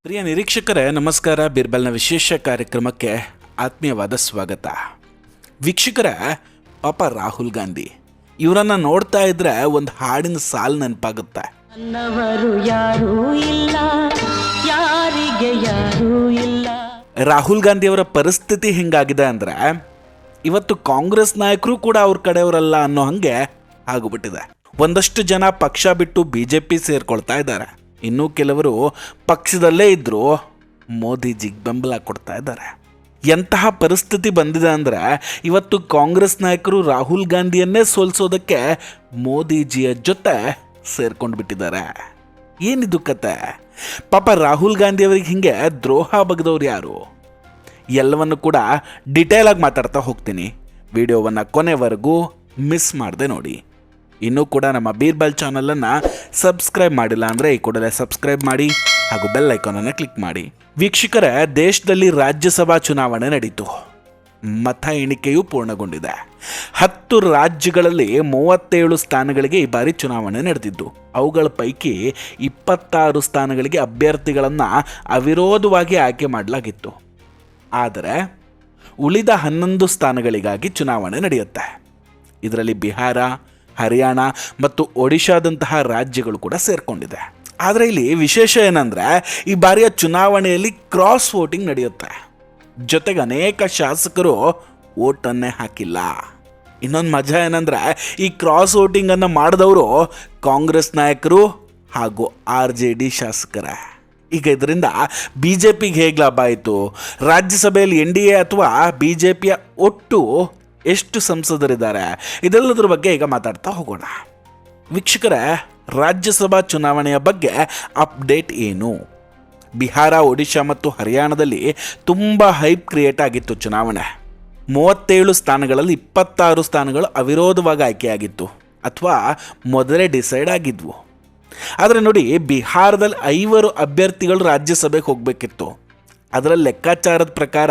ಪ್ರಿಯ ನಿರೀಕ್ಷಕರೇ ನಮಸ್ಕಾರ. ಬಿರ್ಬಲ್ನ ವಿಶೇಷ ಕಾರ್ಯಕ್ರಮಕ್ಕೆ ಆತ್ಮೀಯವಾದ ಸ್ವಾಗತ. ವೀಕ್ಷಕರೇ, ಪಾಪ ರಾಹುಲ್ ಗಾಂಧಿ ಇವರನ್ನು ನೋಡ್ತಾ ಇದ್ರೆ ಒಂದು ಹಾಡಿನ ಸಾಲು ನೆನಪಾಗುತ್ತೆ. ರಾಹುಲ್ ಗಾಂಧಿ ಅವರ ಪರಿಸ್ಥಿತಿ ಹಿಂಗಾಗಿದೆ ಅಂದರೆ ಇವತ್ತು ಕಾಂಗ್ರೆಸ್ ನಾಯಕರು ಕೂಡ ಅವ್ರ ಕಡೆಯವರಲ್ಲ ಅನ್ನೋ ಹಾಗೆ ಆಗಿಬಿಟ್ಟಿದೆ. ಒಂದಷ್ಟು ಜನ ಪಕ್ಷ ಬಿಟ್ಟು BJP ಸೇರ್ಕೊಳ್ತಾ ಇದ್ದಾರೆ. ಇನ್ನೂ ಕೆಲವರು ಪಕ್ಷದಲ್ಲೇ ಇದ್ದರೂ ಮೋದಿಜಿಗೆ ಬೆಂಬಲ ಕೊಡ್ತಾ ಇದ್ದಾರೆ. ಎಂತಹ ಪರಿಸ್ಥಿತಿ ಬಂದಿದೆ ಅಂದರೆ ಇವತ್ತು ಕಾಂಗ್ರೆಸ್ ನಾಯಕರು ರಾಹುಲ್ ಗಾಂಧಿಯನ್ನೇ ಸೋಲಿಸೋದಕ್ಕೆ ಮೋದಿಜಿಯ ಜೊತೆ ಸೇರ್ಕೊಂಡು ಬಿಟ್ಟಿದ್ದಾರೆ. ಏನಿದು ಕತೆ? ಪಾಪ ರಾಹುಲ್ ಗಾಂಧಿ ಅವರಿಗೆ ಹಿಂಗೆ ದ್ರೋಹ ಬಗೆದವ್ರು ಯಾರು? ಎಲ್ಲವನ್ನು ಕೂಡ ಡಿಟೇಲ್ ಆಗಿ ಮಾತಾಡ್ತಾ ಹೋಗ್ತೀನಿ. ವಿಡಿಯೋವನ್ನು ಕೊನೆವರೆಗೂ ಮಿಸ್ ಮಾಡದೆ ನೋಡಿ. ಇನ್ನೂ ಕೂಡ ನಮ್ಮ ಬೀರ್ಬಲ್ ಚಾನಲನ್ನು ಸಬ್ಸ್ಕ್ರೈಬ್ ಮಾಡಿಲ್ಲ ಅಂದರೆ ಈ ಕೂಡಲೇ ಸಬ್ಸ್ಕ್ರೈಬ್ ಮಾಡಿ ಹಾಗೂ ಬೆಲ್ ಐಕಾನನ್ನು ಕ್ಲಿಕ್ ಮಾಡಿ. ವೀಕ್ಷಕರೇ, ದೇಶದಲ್ಲಿ ರಾಜ್ಯಸಭಾ ಚುನಾವಣೆ ನಡೀತು. ಮತ ಎಣಿಕೆಯೂ ಪೂರ್ಣಗೊಂಡಿದೆ. 10 ರಾಜ್ಯಗಳಲ್ಲಿ 37 ಸ್ಥಾನಗಳಿಗೆ ಈ ಬಾರಿ ಚುನಾವಣೆ ನಡೆದಿದ್ದು. ಅವುಗಳ ಪೈಕಿ 26 ಸ್ಥಾನಗಳಿಗೆ ಅಭ್ಯರ್ಥಿಗಳನ್ನು ಅವಿರೋಧವಾಗಿ ಆಯ್ಕೆ ಮಾಡಲಾಗಿತ್ತು. ಆದರೆ ಉಳಿದ 11 ಸ್ಥಾನಗಳಿಗಾಗಿ ಚುನಾವಣೆ ನಡೆಯುತ್ತೆ. ಇದರಲ್ಲಿ ಬಿಹಾರ, ಹರಿಯಾಣ ಮತ್ತು ಒಡಿಶಾದಂತಹ ರಾಜ್ಯಗಳು ಕೂಡ ಸೇರ್ಕೊಂಡಿದೆ. ಆದರೆ ಇಲ್ಲಿ ವಿಶೇಷ ಏನಂದರೆ ಈ ಬಾರಿಯ ಚುನಾವಣೆಯಲ್ಲಿ ಕ್ರಾಸ್ ವೋಟಿಂಗ್ ನಡೆಯುತ್ತೆ. ಜೊತೆಗೆ ಅನೇಕ ಶಾಸಕರು ವೋಟನ್ನೇ ಹಾಕಿಲ್ಲ. ಇನ್ನೊಂದು ಮಜಾ ಏನಂದರೆ ಈ ಕ್ರಾಸ್ ವೋಟಿಂಗನ್ನು ಮಾಡಿದವರು ಕಾಂಗ್ರೆಸ್ ನಾಯಕರು ಹಾಗೂ RJD ಶಾಸಕರೇ. ಈಗ ಇದರಿಂದ BJPಗೆ ಹೇಗೆ ಲಾಭ ಆಯಿತು? ರಾಜ್ಯಸಭೆಯಲ್ಲಿ NDA ಅಥವಾ BJPಯ ಒಟ್ಟು ಎಷ್ಟು ಸಂಸದರಿದ್ದಾರೆ? ಇದೆಲ್ಲದರ ಬಗ್ಗೆ ಈಗ ಮಾತಾಡ್ತಾ ಹೋಗೋಣ. ವೀಕ್ಷಕರೇ, ರಾಜ್ಯಸಭಾ ಚುನಾವಣೆಯ ಬಗ್ಗೆ ಅಪ್ಡೇಟ್ ಏನು? ಬಿಹಾರ, ಒಡಿಶಾ ಮತ್ತು ಹರಿಯಾಣದಲ್ಲಿ ತುಂಬ ಹೈಪ್ ಕ್ರಿಯೇಟ್ ಆಗಿತ್ತು ಚುನಾವಣೆ. 37 ಸ್ಥಾನಗಳಲ್ಲಿ 26 ಸ್ಥಾನಗಳು ಅವಿರೋಧವಾಗಿ ಆಯ್ಕೆಯಾಗಿತ್ತು ಅಥವಾ ಮೊದಲೇ ಡಿಸೈಡ್ ಆಗಿದ್ವು. ಆದರೆ ನೋಡಿ, ಬಿಹಾರದಲ್ಲಿ 5 ಅಭ್ಯರ್ಥಿಗಳು ರಾಜ್ಯಸಭೆಗೆ ಹೋಗಬೇಕಿತ್ತು. ಅದರ ಲೆಕ್ಕಾಚಾರದ ಪ್ರಕಾರ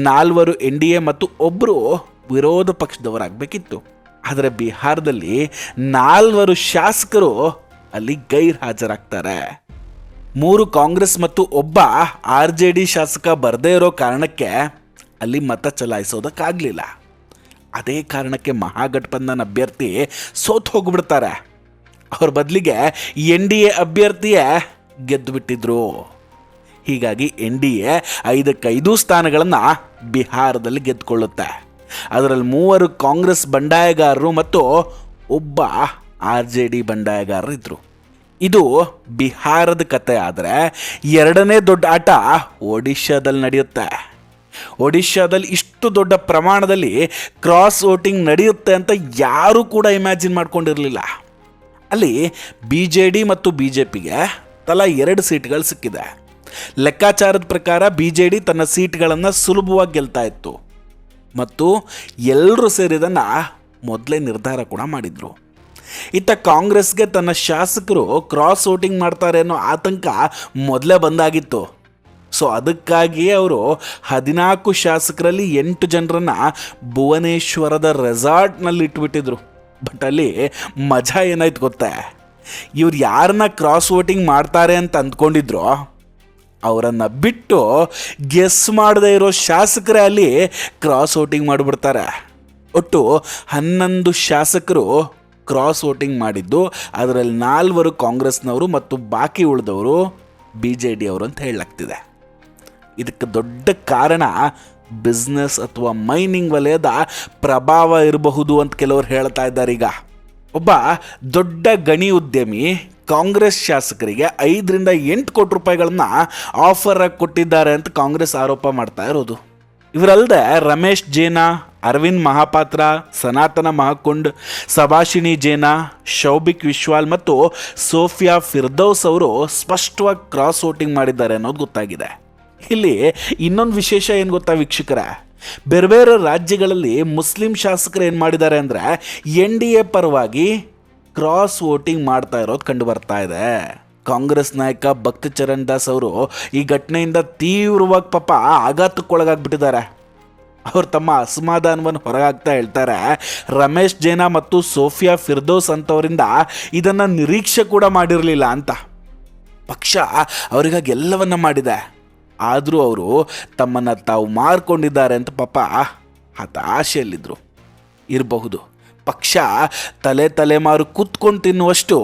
4 NDA ಮತ್ತು ಒಬ್ಬರು ವಿರೋಧ ಪಕ್ಷದವರಾಗಬೇಕಿತ್ತು. ಆದರೆ ಬಿಹಾರದಲ್ಲಿ 4 ಶಾಸಕರು ಅಲ್ಲಿ ಗೈರ್ ಹಾಜರಾಗ್ತಾರೆ. 3 ಕಾಂಗ್ರೆಸ್ ಮತ್ತು ಒಬ್ಬ RJD ಶಾಸಕ ಬರದೇ ಇರೋ ಕಾರಣಕ್ಕೆ ಅಲ್ಲಿ ಮತ ಚಲಾಯಿಸೋದಕ್ಕಾಗಲಿಲ್ಲ. ಅದೇ ಕಾರಣಕ್ಕೆ ಮಹಾಗಠಬಂಧನ್ ಅಭ್ಯರ್ಥಿ ಸೋತು ಹೋಗ್ಬಿಡ್ತಾರೆ. ಅವ್ರ ಬದಲಿಗೆ NDA ಅಭ್ಯರ್ಥಿಯೇ ಗೆದ್ದು ಬಿಟ್ಟಿದ್ರು. ಹೀಗಾಗಿ NDA 5 ಸ್ಥಾನಗಳನ್ನು ಬಿಹಾರದಲ್ಲಿ ಗೆದ್ದುಕೊಳ್ಳುತ್ತೆ. ಅದರಲ್ಲಿ 3 ಕಾಂಗ್ರೆಸ್ ಬಂಡಾಯಗಾರರು ಮತ್ತು ಒಬ್ಬ RJD ಬಂಡಾಯಗಾರರು ಇದ್ದರು. ಇದು ಬಿಹಾರದ ಕತೆ. ಆದರೆ ಎರಡನೇ ದೊಡ್ಡ ಆಟ ಒಡಿಶಾದಲ್ಲಿ ನಡೆಯುತ್ತೆ. ಒಡಿಶಾದಲ್ಲಿ ಇಷ್ಟು ದೊಡ್ಡ ಪ್ರಮಾಣದಲ್ಲಿ ಕ್ರಾಸ್ ವೋಟಿಂಗ್ ನಡೆಯುತ್ತೆ ಅಂತ ಯಾರೂ ಕೂಡ ಇಮ್ಯಾಜಿನ್ ಮಾಡ್ಕೊಂಡಿರಲಿಲ್ಲ. ಅಲ್ಲಿ BJD ಮತ್ತು BJPಗೆ ತಲಾ 2 ಸೀಟ್ಗಳು ಸಿಕ್ಕಿದೆ. ಲೆಕ್ಕಾಚಾರದ ಪ್ರಕಾರ BJD ತನ್ನ ಸೀಟ್ಗಳನ್ನು ಸುಲಭವಾಗಿ ಗೆಲ್ತಾ ಇತ್ತು ಮತ್ತು ಎಲ್ಲರೂ ಸೇರಿದನ್ನು ಮೊದಲೇ ನಿರ್ಧಾರ ಕೂಡ ಮಾಡಿದರು. ಇತ್ತ ಕಾಂಗ್ರೆಸ್ಗೆ ತನ್ನ ಶಾಸಕರು ಕ್ರಾಸ್ ವೋಟಿಂಗ್ ಮಾಡ್ತಾರೆ ಅನ್ನೋ ಆತಂಕ ಮೊದಲೇ ಬಂದಾಗಿತ್ತು. ಸೊ ಅದಕ್ಕಾಗಿಯೇ ಅವರು 14 ಶಾಸಕರಲ್ಲಿ 8 ಜನರನ್ನು ಭುವನೇಶ್ವರದ ರೆಸಾರ್ಟ್ನಲ್ಲಿ ಇಟ್ಬಿಟ್ಟಿದ್ರು. ಬಟ್ ಅಲ್ಲಿ ಮಜಾ ಏನಾಯ್ತು ಗೊತ್ತೇ? ಇವ್ರು ಯಾರನ್ನ ಕ್ರಾಸ್ ವೋಟಿಂಗ್ ಮಾಡ್ತಾರೆ ಅಂತ ಅಂದ್ಕೊಂಡಿದ್ರು ಅವರನ್ನು ಬಿಟ್ಟು ಗೆಸ್ ಮಾಡದೇ ಇರೋ ಶಾಸಕರೇ ಅಲ್ಲಿ ಕ್ರಾಸ್ ವೋಟಿಂಗ್ ಮಾಡಿಬಿಡ್ತಾರೆ. ಒಟ್ಟು 11 ಶಾಸಕರು ಕ್ರಾಸ್ ವೋಟಿಂಗ್ ಮಾಡಿದ್ದು. ಅದರಲ್ಲಿ 4 ಕಾಂಗ್ರೆಸ್ನವರು ಮತ್ತು ಬಾಕಿ ಉಳಿದವರು BJD ಅವರು ಅಂತ ಹೇಳಲಾಗ್ತಿದೆ. ಇದಕ್ಕೆ ದೊಡ್ಡ ಕಾರಣ ಬಿಸ್ನೆಸ್ ಅಥವಾ ಮೈನಿಂಗ್ ವಲಯದ ಪ್ರಭಾವ ಇರಬಹುದು ಅಂತ ಕೆಲವರು ಹೇಳ್ತಾ ಇದ್ದಾರೆ. ಈಗ ಒಬ್ಬ ದೊಡ್ಡ ಗಣಿ ಉದ್ಯಮಿ ಕಾಂಗ್ರೆಸ್ ಶಾಸಕರಿಗೆ 5 ರಿಂದ 8 ಕೋಟಿ ರೂಪಾಯಿಗಳನ್ನ ಆಫರ್ ಆಗಿ ಕೊಟ್ಟಿದ್ದಾರೆ ಅಂತ ಕಾಂಗ್ರೆಸ್ ಆರೋಪ ಮಾಡ್ತಾ ಇರೋದು. ಇವರಲ್ಲದೆ ರಮೇಶ್ ಜೇನಾ, ಅರವಿಂದ್ ಮಹಾಪಾತ್ರ, ಸನಾತನ ಮಹಾಕುಂಡ್, ಸಭಾಷಿಣಿ ಜೇನಾ, ಶೌಬಿಕ್ ವಿಶ್ವಾಲ್ ಮತ್ತು ಸೋಫಿಯಾ ಫಿರ್ದೌಸ್ ಅವರು ಸ್ಪಷ್ಟವಾಗಿ ಕ್ರಾಸ್ ವೋಟಿಂಗ್ ಮಾಡಿದ್ದಾರೆ ಅನ್ನೋದು ಗೊತ್ತಾಗಿದೆ. ಇಲ್ಲಿ ಇನ್ನೊಂದು ವಿಶೇಷ ಏನು ಗೊತ್ತಾ ವೀಕ್ಷಕರೇ? ಬೇರೆ ಬೇರೆ ರಾಜ್ಯಗಳಲ್ಲಿ ಮುಸ್ಲಿಂ ಶಾಸಕರು ಏನು ಮಾಡಿದ್ದಾರೆ ಅಂದರೆ NDA ಪರವಾಗಿ ಕ್ರಾಸ್ ವೋಟಿಂಗ್ ಮಾಡ್ತಾ ಇರೋದು ಕಂಡು ಬರ್ತಾ ಇದೆ. ಕಾಂಗ್ರೆಸ್ ನಾಯಕ ಭಕ್ತ ಚರಣ್ ದಾಸ್ ಅವರು ಈ ಘಟನೆಯಿಂದ ತೀವ್ರವಾಗಿ ಪಾಪ ಆಘಾತಕ್ಕೊಳಗಾಗ್ಬಿಟ್ಟಿದ್ದಾರೆ. ಅವರು ತಮ್ಮ ಅಸಮಾಧಾನವನ್ನು ಹೊರಗಾಗ್ತಾ ಹೇಳ್ತಾರೆ, ರಮೇಶ್ ಜೇನಾ ಮತ್ತು ಸೋಫಿಯಾ ಫಿರ್ದೌಸ್ ಅಂತವರಿಂದ ಇದನ್ನು ನಿರೀಕ್ಷೆ ಕೂಡ ಮಾಡಿರಲಿಲ್ಲ ಅಂತ. ಪಕ್ಷ ಅವರಿಗಾಗಿ ಎಲ್ಲವನ್ನ ಮಾಡಿದೆ. ಆದರೂ ಅವರು ತಮ್ಮನ್ನು ತಾವು ಮಾರ್ಕೊಂಡಿದ್ದಾರೆ ಅಂತ ಪಾಪ ಹತಾಶೆಯಲ್ಲಿದ್ದರು. ಇರಬಹುದು, ಪಕ್ಷ ತಲೆಮಾರು ಕೂತ್ಕೊಂಡು ತಿನ್ನುವಷ್ಟು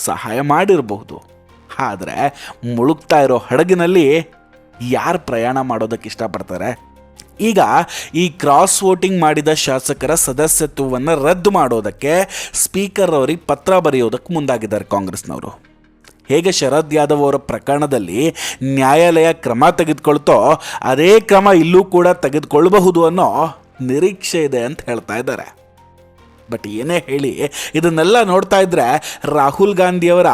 ಸಹಾಯ ಮಾಡಿರಬಹುದು. ಆದರೆ ಮುಳುಗ್ತಾ ಇರೋ ಹಡಗಿನಲ್ಲಿ ಯಾರು ಪ್ರಯಾಣ ಮಾಡೋದಕ್ಕೆ ಇಷ್ಟಪಡ್ತಾರೆ? ಈಗ ಈ ಕ್ರಾಸ್ ವೋಟಿಂಗ್ ಮಾಡಿದ ಶಾಸಕರ ಸದಸ್ಯತ್ವವನ್ನು ರದ್ದು ಮಾಡೋದಕ್ಕೆ ಸ್ಪೀಕರ್ ಅವರಿಗೆ ಪತ್ರ ಬರೆಯೋದಕ್ಕೆ ಮುಂದಾಗಿದ್ದಾರೆ ಕಾಂಗ್ರೆಸ್ನವರು. ಹೇಗೆ ಶರದ್ ಯಾದವ್ ಅವರ ಪ್ರಕರಣದಲ್ಲಿ ನ್ಯಾಯಾಲಯ ಕ್ರಮ ತೆಗೆದುಕೊಳ್ತೋ ಅದೇ ಕ್ರಮ ಇಲ್ಲೂ ಕೂಡ ತೆಗೆದುಕೊಳ್ಳಬಹುದು ಅನ್ನೋ ನಿರೀಕ್ಷೆ ಇದೆ ಅಂತ ಹೇಳ್ತಾ ಇದ್ದಾರೆ. ಬಟ್ ಏನೇ ಹೇಳಿ, ಇದನ್ನೆಲ್ಲ ನೋಡ್ತಾ ಇದ್ರೆ ರಾಹುಲ್ ಗಾಂಧಿಯವರ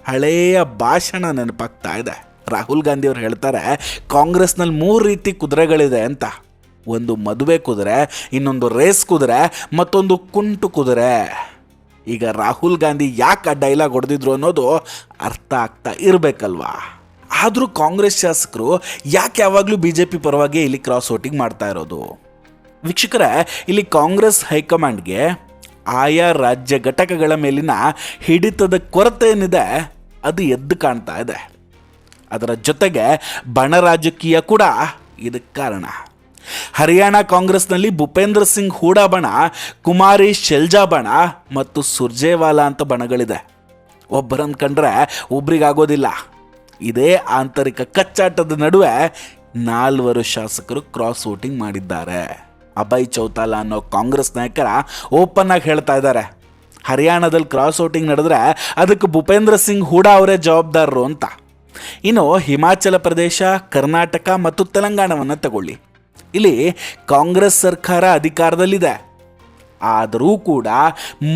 ಹಳೆಯ ಭಾಷಣ ನೆನಪಾಗ್ತಾ ಇದೆ. ರಾಹುಲ್ ಗಾಂಧಿಯವರು ಹೇಳ್ತಾರೆ, ಕಾಂಗ್ರೆಸ್ನಲ್ಲಿ 3 ರೀತಿ ಕುದುರೆಗಳಿದೆ ಅಂತ. ಒಂದು ಮದುವೆ ಕುದುರೆ, ಇನ್ನೊಂದು ರೇಸ್ ಕುದುರೆ, ಮತ್ತೊಂದು ಕುಂಟು ಕುದುರೆ. ಈಗ ರಾಹುಲ್ ಗಾಂಧಿ ಯಾಕೆ ಆ ಡೈಲಾಗ್ ಹೊಡೆದಿದ್ರು ಅನ್ನೋದು ಅರ್ಥ ಆಗ್ತಾ ಇರಬೇಕಲ್ವಾ? ಆದರೂ ಕಾಂಗ್ರೆಸ್ ಶಾಸಕರು ಯಾಕೆ ಯಾವಾಗಲೂ BJP ಪರವಾಗಿ ಇಲ್ಲಿ ಕ್ರಾಸ್ ವೋಟಿಂಗ್ ಮಾಡ್ತಾ ಇರೋದು? ವೀಕ್ಷಕರೇ, ಇಲ್ಲಿ ಕಾಂಗ್ರೆಸ್ ಹೈಕಮಾಂಡ್ಗೆ ಆಯಾ ರಾಜ್ಯ ಘಟಕಗಳ ಮೇಲಿನ ಹಿಡಿತದ ಕೊರತೆ ಏನಿದೆ ಅದು ಎದ್ದು ಕಾಣ್ತಾ ಇದೆ. ಅದರ ಜೊತೆಗೆ ಬಣ ರಾಜಕೀಯ ಕೂಡ ಇದಕ್ಕೆ ಕಾರಣ. ಹರಿಯಾಣ ಕಾಂಗ್ರೆಸ್ನಲ್ಲಿ ಭೂಪೇಂದ್ರ ಸಿಂಗ್ ಹೂಡಾ ಬಣ, ಕುಮಾರಿ ಶೆಲ್ಜಾ ಬಣ ಮತ್ತು ಸುರ್ಜೇವಾಲಾ ಅಂತ ಬಣಗಳಿದೆ. ಒಬ್ಬರನ್ನು ಕಂಡ್ರೆ ಒಬ್ರಿಗಾಗೋದಿಲ್ಲ. ಇದೇ ಆಂತರಿಕ ಕಚ್ಚಾಟದ ನಡುವೆ 4 ಶಾಸಕರು ಕ್ರಾಸ್ ವೋಟಿಂಗ್ ಮಾಡಿದ್ದಾರೆ. ಅಭಯ್ ಚೌತಾಲಾ ಅನ್ನೋ ಕಾಂಗ್ರೆಸ್ ನಾಯಕರ ಓಪನ್ ಆಗಿ ಹೇಳ್ತಾ ಇದ್ದಾರೆ, ಹರಿಯಾಣದಲ್ಲಿ ಕ್ರಾಸ್ ವೋಟಿಂಗ್ ನಡೆದ್ರೆ ಅದಕ್ಕೆ ಭೂಪೇಂದ್ರ ಸಿಂಗ್ ಹೂಡಾ ಅವರೇ ಜವಾಬ್ದಾರರು ಅಂತ. ಇನ್ನು ಹಿಮಾಚಲ ಪ್ರದೇಶ, ಕರ್ನಾಟಕ ಮತ್ತು ತೆಲಂಗಾಣವನ್ನು ತಗೊಳ್ಳಿ. ಇಲ್ಲಿ ಕಾಂಗ್ರೆಸ್ ಸರ್ಕಾರ ಅಧಿಕಾರದಲ್ಲಿದೆ. ಆದರೂ ಕೂಡ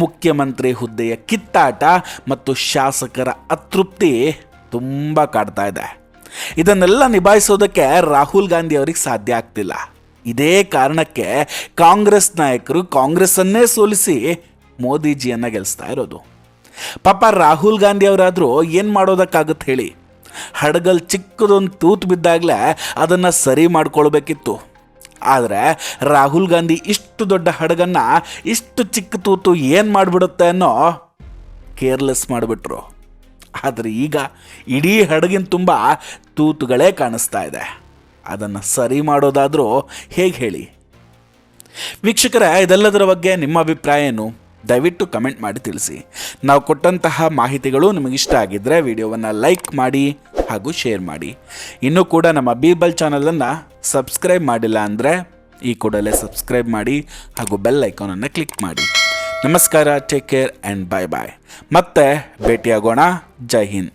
ಮುಖ್ಯಮಂತ್ರಿ ಹುದ್ದೆಯ ಕಿತ್ತಾಟ ಮತ್ತು ಶಾಸಕರ ಅತೃಪ್ತಿ ತುಂಬ ಕಾಡ್ತಾ ಇದೆ. ಇದನ್ನೆಲ್ಲ ನಿಭಾಯಿಸೋದಕ್ಕೆ ರಾಹುಲ್ ಗಾಂಧಿ ಅವರಿಗೆ ಸಾಧ್ಯ ಆಗ್ತಿಲ್ಲ. ಇದೇ ಕಾರಣಕ್ಕೆ ಕಾಂಗ್ರೆಸ್ ನಾಯಕರು ಕಾಂಗ್ರೆಸ್ಸನ್ನೇ ಸೋಲಿಸಿ ಮೋದಿಜಿಯನ್ನು ಗೆಲ್ಲಿಸ್ತಾ ಇರೋದು. ಪಾಪ ರಾಹುಲ್ ಗಾಂಧಿ ಅವರಾದರೂ ಏನು ಮಾಡೋದಕ್ಕಾಗುತ್ತೆ ಹೇಳಿ? ಹಡಗಲ್ ಚಿಕ್ಕದೊಂದು ತೂತು ಬಿದ್ದಾಗಲೇ ಅದನ್ನು ಸರಿ ಮಾಡ್ಕೊಳ್ಬೇಕಿತ್ತು. ಆದರೆ ರಾಹುಲ್ ಗಾಂಧಿ ಇಷ್ಟು ದೊಡ್ಡ ಹಡಗನ್ನು ಇಷ್ಟು ಚಿಕ್ಕ ತೂತು ಏನು ಮಾಡಿಬಿಡುತ್ತೆ ಅನ್ನೋ ಕೇರ್ಲೆಸ್ ಮಾಡಿಬಿಟ್ರು. ಆದರೆ ಈಗ ಇಡೀ ಹಡಗಿನ ತುಂಬ ತೂತುಗಳೇ ಕಾಣಿಸ್ತಾ ಇದೆ. ಅದನ್ನು ಸರಿ ಮಾಡೋದಾದರೂ ಹೇಗೆ ಹೇಳಿ? ವೀಕ್ಷಕರೇ, ಇದೆಲ್ಲದರ ಬಗ್ಗೆ ನಿಮ್ಮ ಅಭಿಪ್ರಾಯ ಏನು? ದಯವಿಟ್ಟು ಕಮೆಂಟ್ ಮಾಡಿ ತಿಳಿಸಿ. ನಾವು ಕೊಟ್ಟಂತಹ ಮಾಹಿತಿಗಳು ನಿಮಗಿಷ್ಟ ಆಗಿದ್ದರೆ ವಿಡಿಯೋವನ್ನು ಲೈಕ್ ಮಾಡಿ ಹಾಗೂ ಶೇರ್ ಮಾಡಿ. ಇನ್ನೂ ಕೂಡ ನಮ್ಮ ಬೀರ್ಬಲ್ ಚಾನಲನ್ನು ಸಬ್ಸ್ಕ್ರೈಬ್ ಮಾಡಿಲ್ಲ ಅಂದರೆ ಈ ಕೂಡಲೇ ಸಬ್ಸ್ಕ್ರೈಬ್ ಮಾಡಿ ಹಾಗೂ ಬೆಲ್ ಐಕಾನನ್ನು ಕ್ಲಿಕ್ ಮಾಡಿ. ನಮಸ್ಕಾರ, ಟೇಕ್ ಕೇರ್ ಆ್ಯಂಡ್ ಬಾಯ್ ಬಾಯ್. ಮತ್ತೆ ಭೇಟಿಯಾಗೋಣ. ಜೈ ಹಿಂದ್.